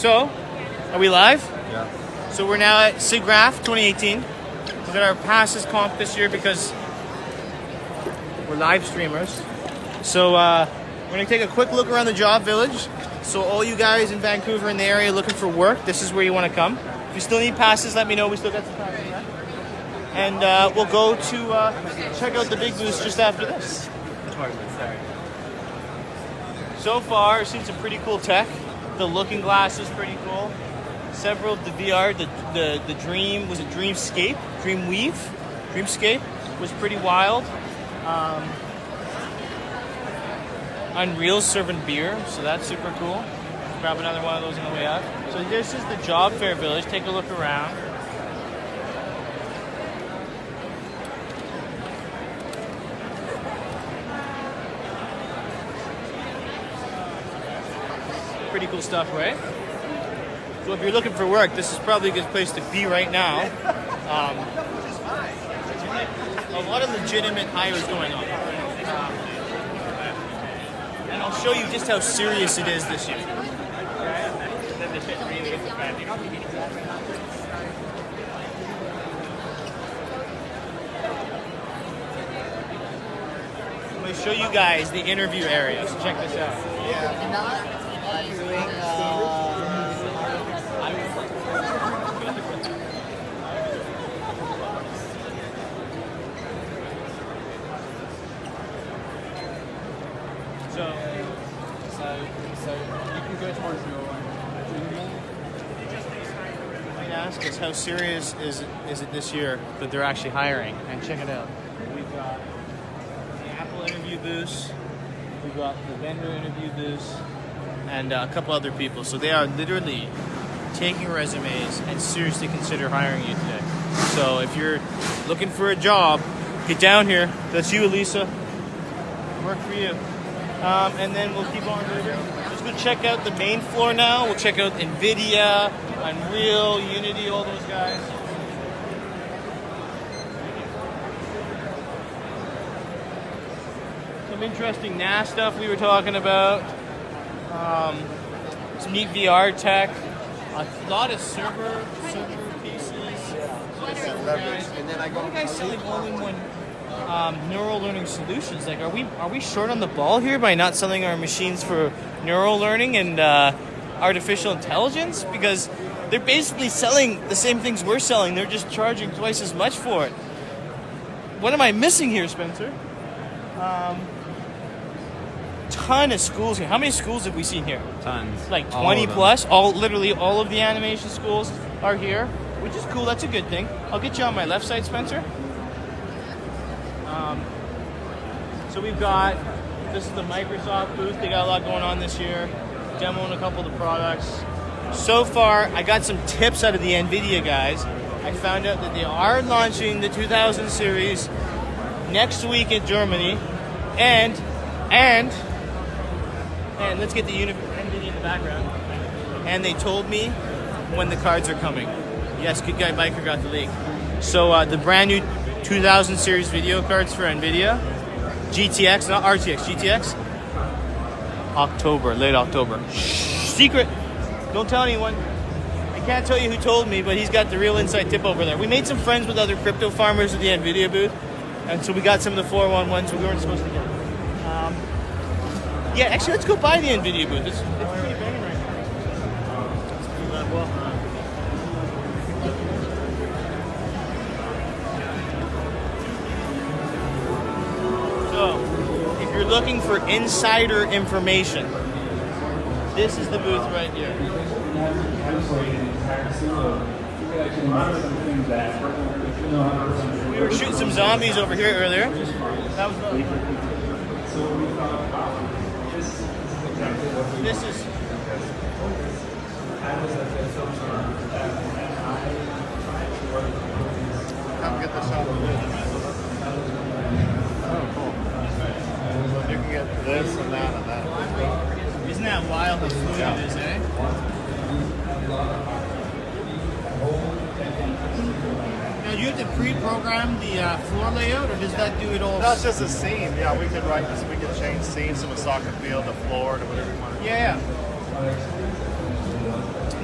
So, are we live? Yeah. So we're now at Siggraph 2018. We got our passes comp this year because we're live streamers. So we're gonna take a quick look around the job village. So all you guys in Vancouver in the area looking for work, this is where you want to come. If you still need passes, let me know. We still got some passes left. And we'll go to check out the big booth just after this. So far, I've seen some pretty cool tech. The looking glass is pretty cool. Several of the VR, the Dream, was it Dreamscape? Dreamscape was pretty wild. Unreal serving beer, so that's super cool. Grab another one of those on the way up. So this is the job fair village. Take a look around. Pretty cool stuff, right? So if you're looking for work, this is probably a good place to be right now. A lot of legitimate hires going on. And I'll show you just how serious it is this year. I'm going to show you guys the interview area, so check this out. So you can go towards your Might ask us how serious is it this year that they're actually hiring, and check it out. We've got the Apple interview booths, we've got the vendor interview booths, and a couple other people. So they are literally taking resumes and seriously consider hiring you today. So if you're looking for a job, get down here. That's you, Elisa. Work for you. And then we'll keep on moving. Let's go check out the main floor now. We'll check out Nvidia, Unreal, Unity, all those guys. Some interesting NAS stuff we were talking about. Some neat VR tech. A lot of server pieces. And then I go. You guys selling all-in-one neural learning solutions? Like, are we short on the ball here by not selling our machines for neural learning and artificial intelligence? Because they're basically selling the same things we're selling. They're just charging twice as much for it. What am I missing here, Spencer? Ton of schools here. How many schools have we seen here? Tons. Like 20 plus. Literally all of the animation schools are here, which is cool. That's a good thing. I'll get you on my left side, Spencer. So we've got, this is the Microsoft booth. They got a lot going on this year. Demoing a couple of the products. So far, I got some tips out of the Nvidia guys. I found out that they are launching the 2000 series next week in Germany. And let's get the Nvidia in the background. And they told me when the cards are coming. Yes, good guy Biker got the leak. So the brand new 2000 series video cards for Nvidia. GTX, not RTX, GTX. Late October. Shh, secret. Don't tell anyone. I can't tell you who told me, but he's got the real inside tip over there. We made some friends with other crypto farmers at the Nvidia booth, and so we got some of the 411s we weren't supposed to get. Yeah, actually, let's go by the Nvidia booth. It's pretty banging right now. So, if you're looking for insider information, this is the booth right here. We were shooting some zombies over here earlier. That was really fun. This is... Come get the shot. Oh, cool. You can get this and that and that. Isn't that wild how fluid it is, eh? Now, do you have to pre-program the floor layout, or does that do it all? No, it's just a scene. Yeah, we could write this. We could change scenes from a soccer field to floor to whatever you want. Yeah.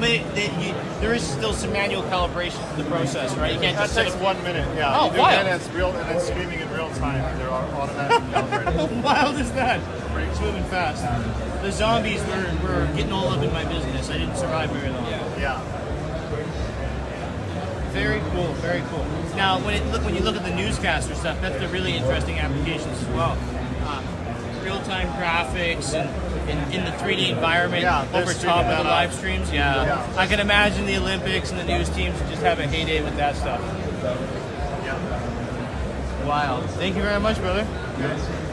there is still some manual calibration to the process, right? You can't That just set takes up 1 minute. Yeah. Oh, You do wild. that, and it's streaming in real time. They're automatically calibrated. How wild is that? It's moving fast. The zombies were getting all up in my business. I didn't survive very long. Yeah. Very cool, very cool. Now, when you look at the newscaster stuff, that's the really interesting applications as well. Real-time graphics and in the 3D environment they're over streaming top of that the up. live streams. Yeah. I can imagine the Olympics and the news teams just have a heyday with that stuff. Yeah. Wild. Thank you very much, brother.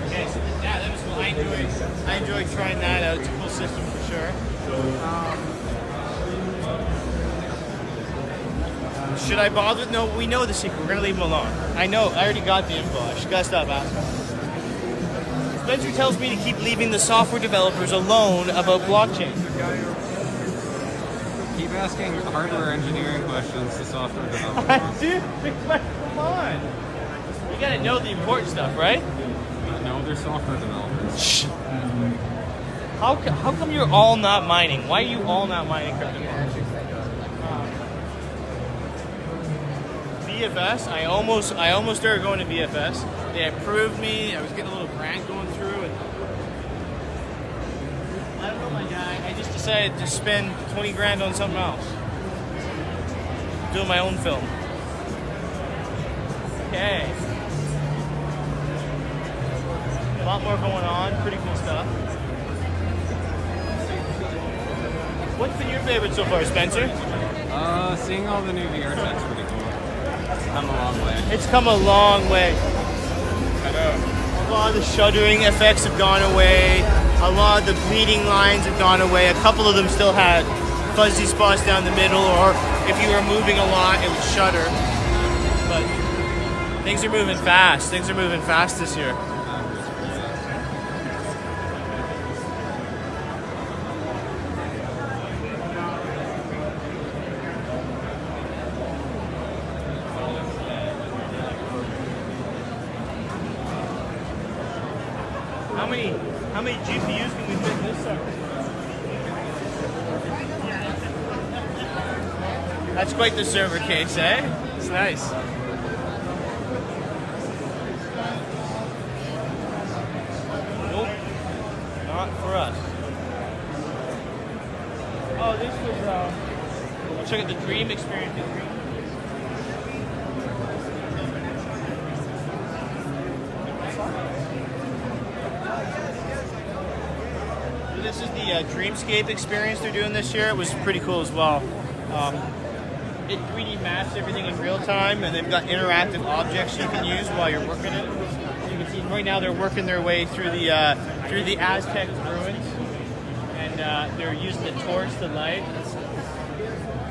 Okay, so that was cool. I enjoyed trying that out. It's a cool system for sure. Should I bother? No, we know the secret. We're gonna leave him alone. I know. I already got the info. I should gotta stop asking. Spencer tells me to keep leaving the software developers alone about blockchain. Keep asking hardware engineering questions to software developers. Dude, come on. You gotta know the important stuff, right? No, they're software developers. Shh. How come you're all not mining? Why are you all not mining cryptocurrency? VFS. I almost started going to VFS. They approved me. I was getting a little grant going through, and I don't know, my guy. I just decided to spend 20 grand on something else. Doing my own film. Okay. A lot more going on. Pretty cool stuff. What's been your favorite so far, Spencer? Seeing all the new VR tech's pretty cool. It's come a long way. It's come a long way. I know. A lot of the shuddering effects have gone away. A lot of the bleeding lines have gone away. A couple of them still had fuzzy spots down the middle, or if you were moving a lot, it would shudder. But things are moving fast. Things are moving fast this year. How many GPUs can we fit in this sucker? That's quite the server case, eh? It's nice. Nope. Not for us. Oh, this was, check out the Dream experience. This is the Dreamscape experience they're doing this year. It was pretty cool as well. It 3D maps everything in real time, and they've got interactive objects you can use while you're working it. So you can see right now they're working their way through the Aztec ruins, and they're using the torch to light.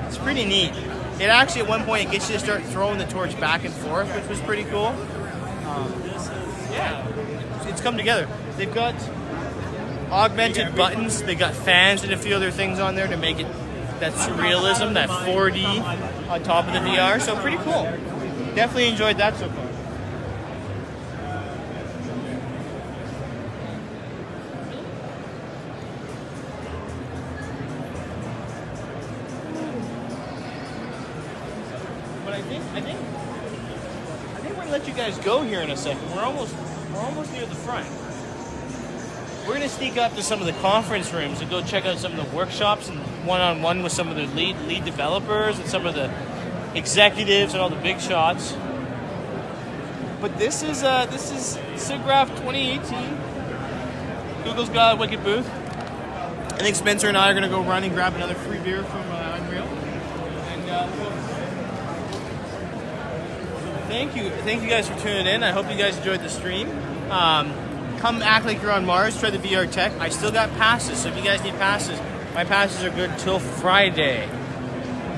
It's pretty neat. It actually at one point it gets you to start throwing the torch back and forth, which was pretty cool. It's come together. They've got augmented buttons. They got fans and a few other things on there to make it that surrealism, that 4D on top of the VR. So pretty cool. Definitely enjoyed that so far. But I think we're gonna let you guys go here in a second. We're almost near the front. We're going to sneak up to some of the conference rooms and go check out some of the workshops and one-on-one with some of the lead developers and some of the executives and all the big shots. But this is Siggraph 2018. Google's got a wicked booth. I think Spencer and I are going to go run and grab another free beer from Unreal. And thank you guys for tuning in. I hope you guys enjoyed the stream. Come act like you're on Mars, try the VR tech. I still got passes, so if you guys need passes, my passes are good till Friday.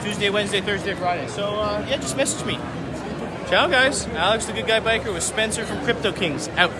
Tuesday, Wednesday, Thursday, Friday. So, just message me. Ciao, guys. Alex, the Good Guy Biker with Spencer from Crypto Kings, out.